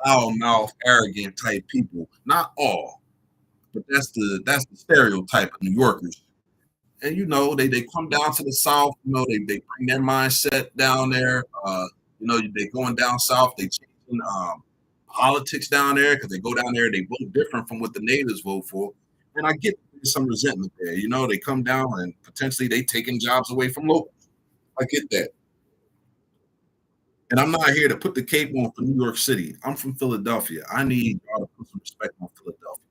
loudmouth, arrogant type people. Not all, but that's the stereotype of New Yorkers. And they come down to the South. They bring their mindset down there. They going down South. They changing politics down there because they go down there. They vote different from what the natives vote for. And I get there's some resentment there. They come down and potentially they taking jobs away from locals. I get that. And I'm not here to put the cape on for New York City. I'm from Philadelphia. I need y'all to put some respect on Philadelphia.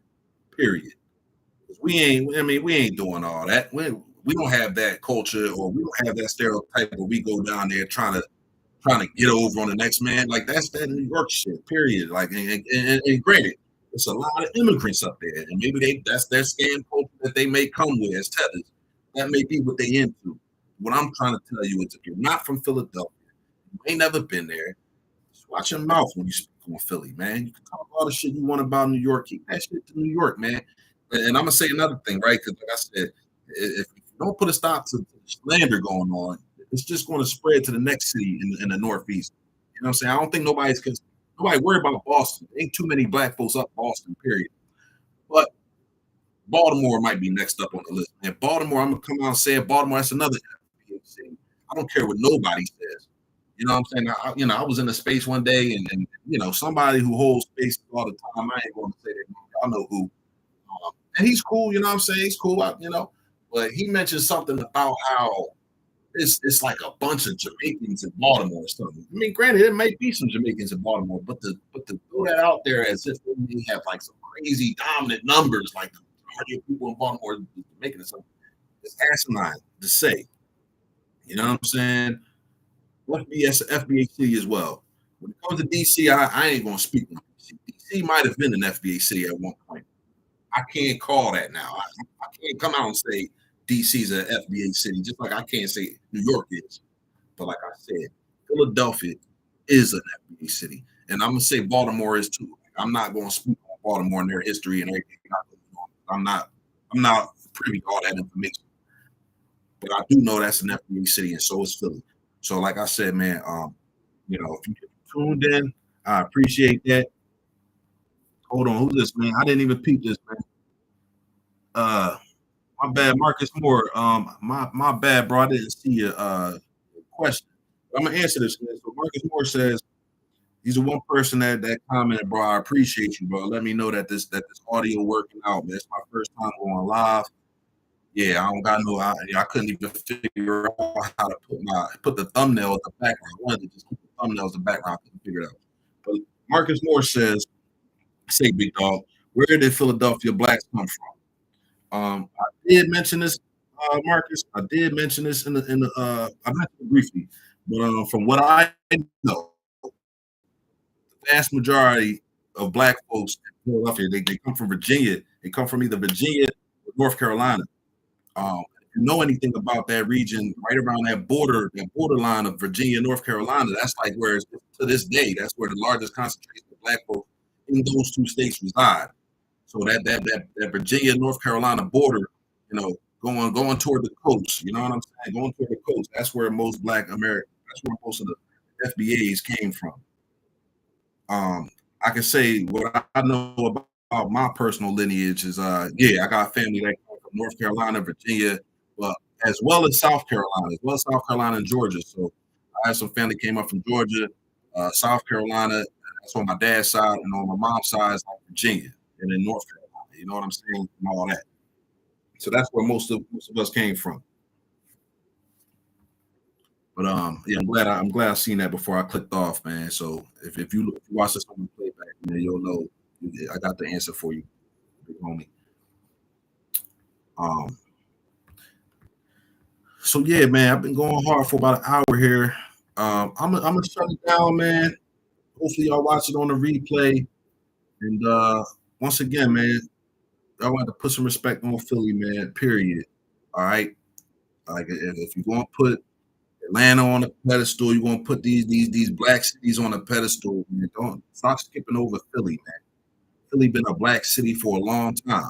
Period. 'Cause we ain't doing all that. We don't have that culture, or we don't have that stereotype where we go down there trying to get over on the next man. Like that's that New York shit. Period. Like and granted, it's a lot of immigrants up there, and maybe that's their scam culture that they may come with as tethers. That may be what they into. What I'm trying to tell you is, if you're not from Philadelphia, you ain't never been there. Just watch your mouth when you speak on Philly, man. You can talk all the shit you want about New York. Keep that shit to New York, man. And I'm gonna say another thing, right? Because like I said, if you don't put a stop to the slander going on, it's just going to spread to the next city in the Northeast. You know what I'm saying? I don't think nobody worried about Boston. Ain't too many black folks up Boston, period. But Baltimore might be next up on the list. And Baltimore, I'm gonna come out and say it. Baltimore, that's another city. I don't care what nobody says. You know what I'm saying? I was in a space one day, and somebody who holds space all the time. I ain't going to say that. Y'all know who. And he's cool. You know what I'm saying? He's cool. But he mentioned something about how it's like a bunch of Jamaicans in Baltimore or something. I mean, granted, there might be some Jamaicans in Baltimore, but to throw that out there as if they have like some crazy dominant numbers, like the majority of people in Baltimore is Jamaican or something, it's asinine to say. You know what I'm saying? FBS, FBA city as well. When it comes to DC, I ain't gonna speak on DC. DC might have been an FBA city at one point. I can't call that now. I can't come out and say DC's an FBA city, just like I can't say New York is. But like I said, Philadelphia is an FBA city, and I'm gonna say Baltimore is too. I'm not gonna speak on Baltimore and their history and everything. I'm not. I'm not privy to all that information, but I do know that's an FBA city, and so is Philly. So, like I said, man, if you tuned in, I appreciate that. Hold on, who's this, man? I didn't even peep this, man. Uh, my bad, Marcus Moore. My bad, bro. I didn't see your question. I'm gonna answer this, man. So Marcus Moore says he's the one person that commented, bro. I appreciate you, bro. Let me know that this audio working out, man. It's my first time going live. Yeah, I don't got no. I couldn't even figure out how to put the thumbnail as the background. I wanted to just put the thumbnail as the background. I couldn't figure it out. But Marcus Moore says, "Say, big dog, where did Philadelphia blacks come from?" I did mention this, Marcus. I did mention this I mentioned it briefly, but from what I know, the vast majority of black folks in Philadelphia, they come from Virginia. They come from either Virginia or North Carolina. If you know anything about that region, right around that borderline of Virginia, North Carolina, that's like where it's, to this day, that's where the largest concentration of black folks in those two states reside. So that Virginia North Carolina border, going toward the coast, you know what I'm saying? Going toward the coast. That's where most Black Americans. That's where most of the FBAs came from. I can say what I know about my personal lineage is, I got family that come from North Carolina, Virginia, but as well as South Carolina, as well as South Carolina and Georgia. So I have some family came up from Georgia, South Carolina. That's on my dad's side, and on my mom's side is like Virginia and then North Carolina. You know what I'm saying? And all that. So that's where most of us came from. But yeah, I'm glad I seen that before I clicked off, man. So if you watch this on the playback, man, you'll know I got the answer for you, big homie. Um, so yeah, man, I've been going hard for about an hour here. I'm gonna shut it down, man. Hopefully y'all watch it on the replay. And once again, man, I want to put some respect on Philly, man. Period. All right. Like if you're gonna put Atlanta on a pedestal, you're gonna put these black cities on a pedestal, man. Don't stop skipping over Philly, man. Philly been a black city for a long time.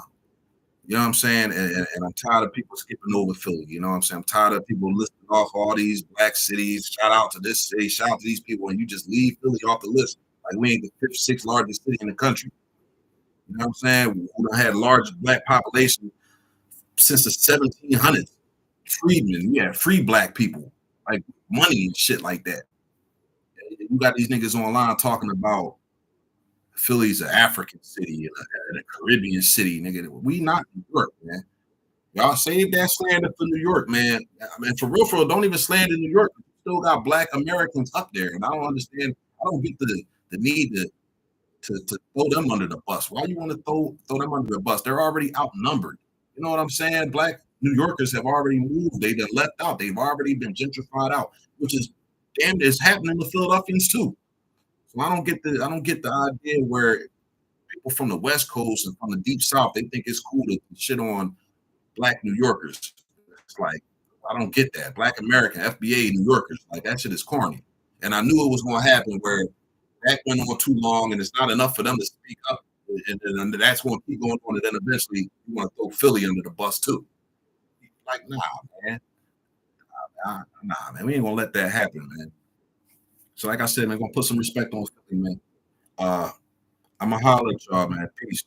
You know what I'm saying? And I'm tired of people skipping over Philly. You know what I'm saying? I'm tired of people listing off all these black cities. Shout out to this city, shout out to these people, and you just leave Philly off the list. Like we ain't the fifth, sixth largest city in the country. You know what I'm saying? We done had large black population since the 1700s. Freedmen, yeah, free black people, like money and shit like that. You got these niggas online talking about Philly's an African city and a Caribbean city, nigga. We not New York, man. Y'all save that slander for New York, man. I mean, for real, don't even slander New York. You still got black Americans up there, and I don't understand. I don't get the need to throw them under the bus. Why you want to throw them under the bus? They're already outnumbered. You know what I'm saying? Black New Yorkers have already moved. They've been left out. They've already been gentrified out, which is damn it's happening to Philadelphians too. So I don't get the idea where people from the West Coast and from the Deep South they think it's cool to shit on black New Yorkers. It's like I don't get that. Black American FBA New Yorkers, like that shit is corny. And I knew it was going to happen where that went on too long, and it's not enough for them to speak up, and that's going to keep going on, and then eventually you want to throw Philly under the bus too. Like, man, nah, man, we ain't gonna let that happen, man. So, like I said, man, gonna put some respect on Philly, man. Uh, I'm gonna holler at y'all, man. Peace.